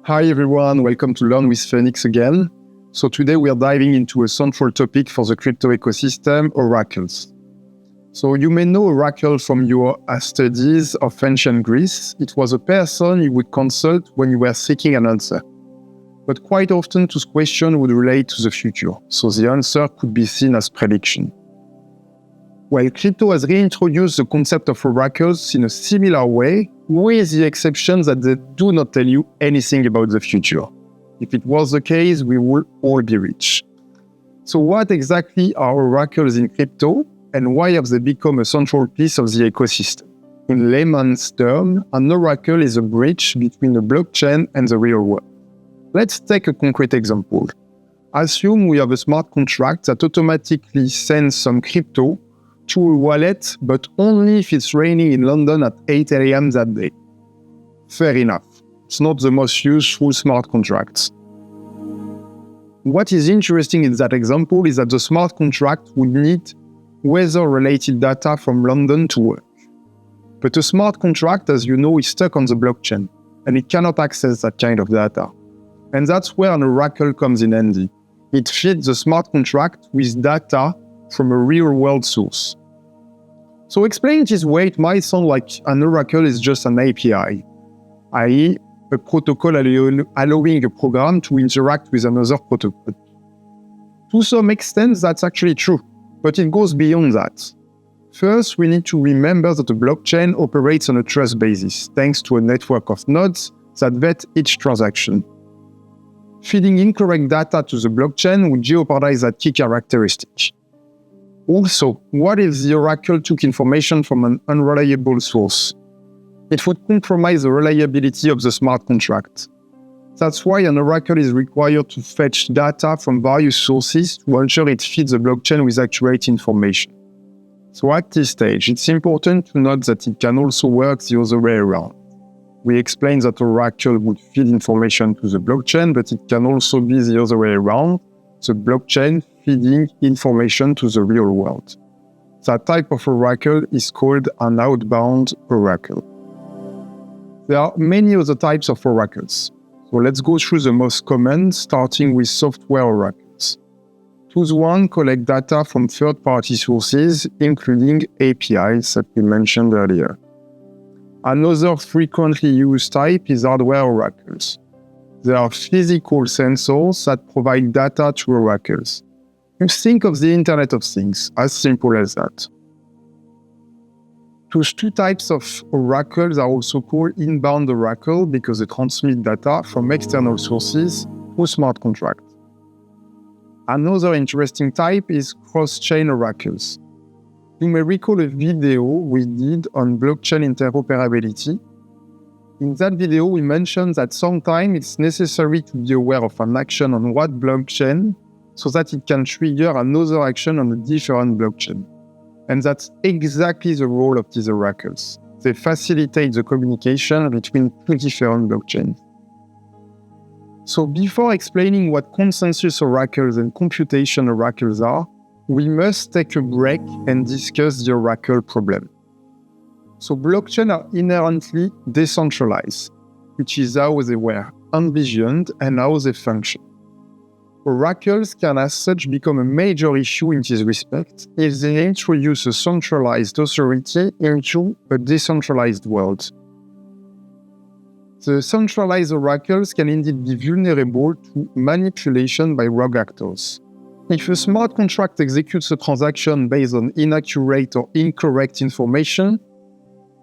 Hi everyone, welcome to Learn with PHNX again. So today we are diving into a central topic for the crypto ecosystem, oracles. So you may know Oracle from your studies of ancient Greece. It was a person you would consult when you were seeking an answer. But quite often this question would relate to the future, so the answer could be seen as prediction. While crypto has reintroduced the concept of oracles in a similar way, with the exception that they do not tell you anything about the future. If it was the case, we would all be rich. So what exactly are oracles in crypto, and why have they become a central piece of the ecosystem? In layman's terms, an oracle is a bridge between a blockchain and the real world. Let's take a concrete example. Assume we have a smart contract that automatically sends some crypto to a wallet, but only if it's raining in London at 8 a.m. that day. Fair enough. It's not the most useful smart contract. What is interesting in that example is that the smart contract would need weather-related data from London to work. But a smart contract, as you know, is stuck on the blockchain, and it cannot access that kind of data. And that's where an oracle comes in handy. It feeds the smart contract with data from a real-world source. So explained this way, it might sound like an oracle is just an API, i.e. a protocol allowing a program to interact with another protocol. To some extent, that's actually true, but it goes beyond that. First, we need to remember that a blockchain operates on a trust basis, thanks to a network of nodes that vet each transaction. Feeding incorrect data to the blockchain would jeopardize that key characteristic. Also, what if the oracle took information from an unreliable source? It would compromise the reliability of the smart contract. That's why an oracle is required to fetch data from various sources to ensure it feeds the blockchain with accurate information. So at this stage, it's important to note that it can also work the other way around. We explained that oracle would feed information to the blockchain, but it can also be the other way around, the blockchain feeding information to the real world. That type of oracle is called an outbound oracle. There are many other types of oracles. So let's go through the most common, starting with software oracles. Those ones collect data from third-party sources, including APIs that we mentioned earlier. Another frequently used type is hardware oracles. They are physical sensors that provide data to oracles. You think of the Internet of Things, as simple as that. Those two types of oracles are also called inbound oracle because they transmit data from external sources to smart contracts. Another interesting type is cross-chain oracles. You may recall a video we did on blockchain interoperability. In that video, we mentioned that sometimes it's necessary to be aware of an action on one blockchain so that it can trigger another action on a different blockchain. And that's exactly the role of these oracles. They facilitate the communication between two different blockchains. So before explaining what consensus oracles and computation oracles are, we must take a break and discuss the oracle problem. So blockchains are inherently decentralized, which is how they were envisioned and how they function. Oracles can as such become a major issue in this respect if they introduce a centralized authority into a decentralized world. The centralized oracles can indeed be vulnerable to manipulation by rogue actors. If a smart contract executes a transaction based on inaccurate or incorrect information,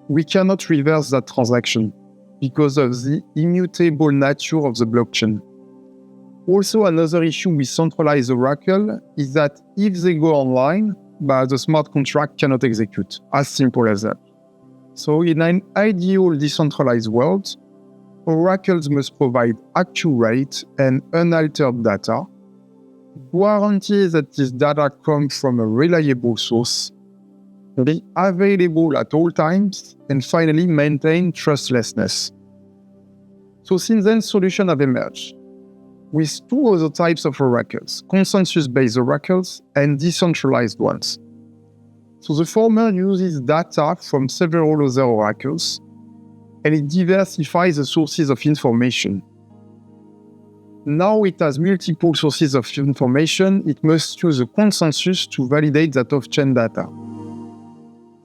we cannot reverse that transaction because of the immutable nature of the blockchain. Also, another issue with centralized oracle is that if they go online, the smart contract cannot execute. As simple as that. So in an ideal decentralized world, oracles must provide accurate and unaltered data, guarantee that this data comes from a reliable source, be available at all times, and finally maintain trustlessness. So since then, solutions have emerged with two other types of oracles, consensus-based oracles and decentralized ones. So the former uses data from several other oracles, and it diversifies the sources of information. Now it has multiple sources of information. It must use a consensus to validate that off-chain data.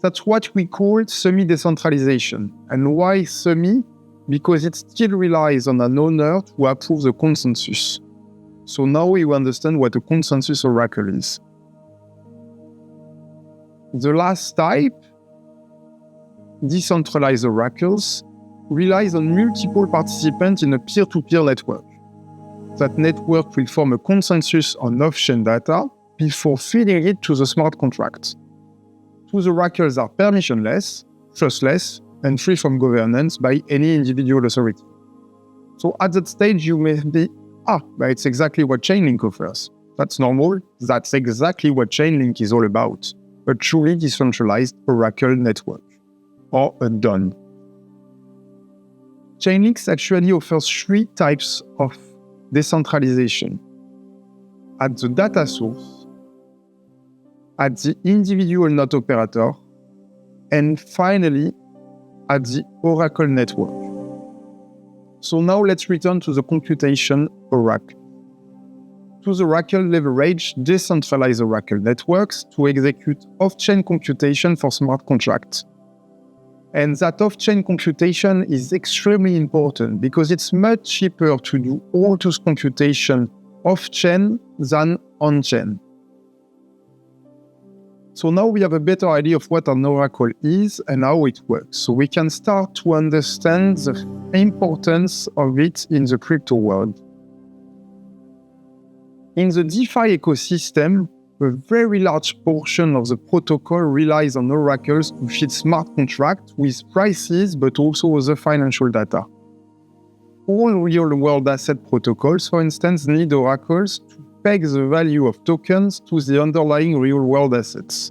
That's what we call semi-decentralization. And why semi? Because it still relies on an owner to approve the consensus. So now we understand what a consensus oracle is. The last type, decentralized oracles, relies on multiple participants in a peer-to-peer network. That network will form a consensus on off-chain data before feeding it to the smart contracts. Those oracles are permissionless, trustless, and free from governance by any individual authority. So at that stage, you may be, but it's exactly what Chainlink offers. That's normal. That's exactly what Chainlink is all about. A truly decentralized oracle network, or a DON. Chainlink actually offers 3 types of decentralization. At the data source, at the individual node operator, and finally, at the oracle network. So now let's return to the computation oracle. Those oracles leverage decentralized oracle networks to execute off-chain computation for smart contracts. And that off-chain computation is extremely important because it's much cheaper to do all those computation off-chain than on-chain. So now we have a better idea of what an oracle is and how it works. So we can start to understand the importance of it in the crypto world. In the DeFi ecosystem, a very large portion of the protocol relies on oracles to feed smart contracts with prices, but also other financial data. All real-world asset protocols, for instance, need oracles to peg the value of tokens to the underlying real-world assets.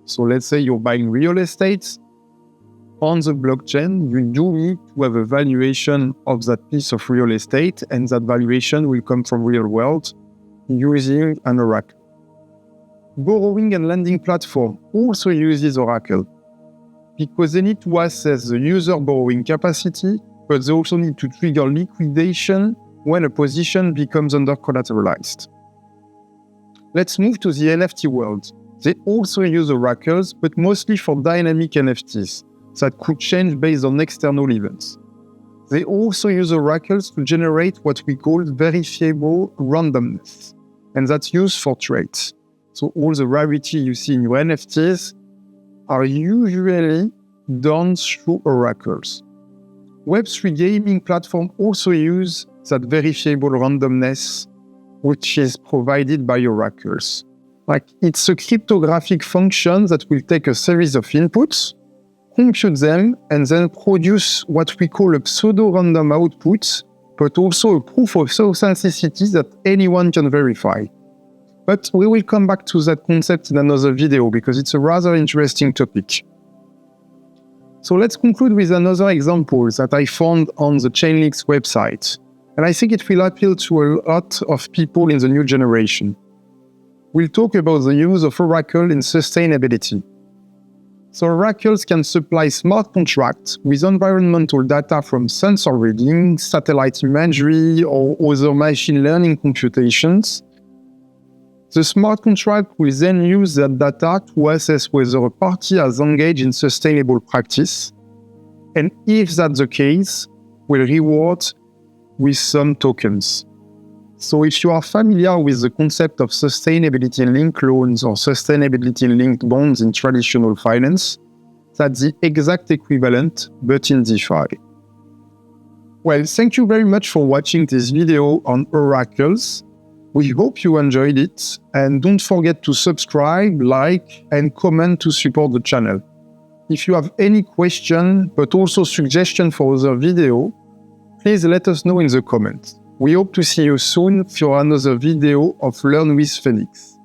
So let's say you're buying real estate. On the blockchain, you do need to have a valuation of that piece of real estate, and that valuation will come from real world using an oracle. Borrowing and lending platform also uses oracle because they need to assess the user borrowing capacity, but they also need to trigger liquidation when a position becomes under-collateralized. Let's move to the NFT world. They also use oracles, but mostly for dynamic NFTs that could change based on external events. They also use oracles to generate what we call verifiable randomness, and that's used for trades. So all the rarity you see in your NFTs are usually done through oracles. Web3 gaming platforms also use that verifiable randomness, which is provided by oracles. Like it's a cryptographic function that will take a series of inputs, compute them, and then produce what we call a pseudo-random output, but also a proof of authenticity that anyone can verify. But we will come back to that concept in another video because it's a rather interesting topic. So let's conclude with another example that I found on the Chainlink's website. And I think it will appeal to a lot of people in the new generation. We'll talk about the use of oracle in sustainability. So oracles can supply smart contracts with environmental data from sensor reading, satellite imagery, or other machine learning computations. The smart contract will then use that data to assess whether a party has engaged in sustainable practice, and if that's the case, will reward with some tokens. So if you are familiar with the concept of sustainability-linked loans or sustainability-linked bonds in traditional finance, that's the exact equivalent, but in DeFi. Well, thank you very much for watching this video on oracles. We hope you enjoyed it, and don't forget to subscribe, like, and comment to support the channel. If you have any question, but also suggestion for other video, please let us know in the comments. We hope to see you soon for another video of Learn with PHNX.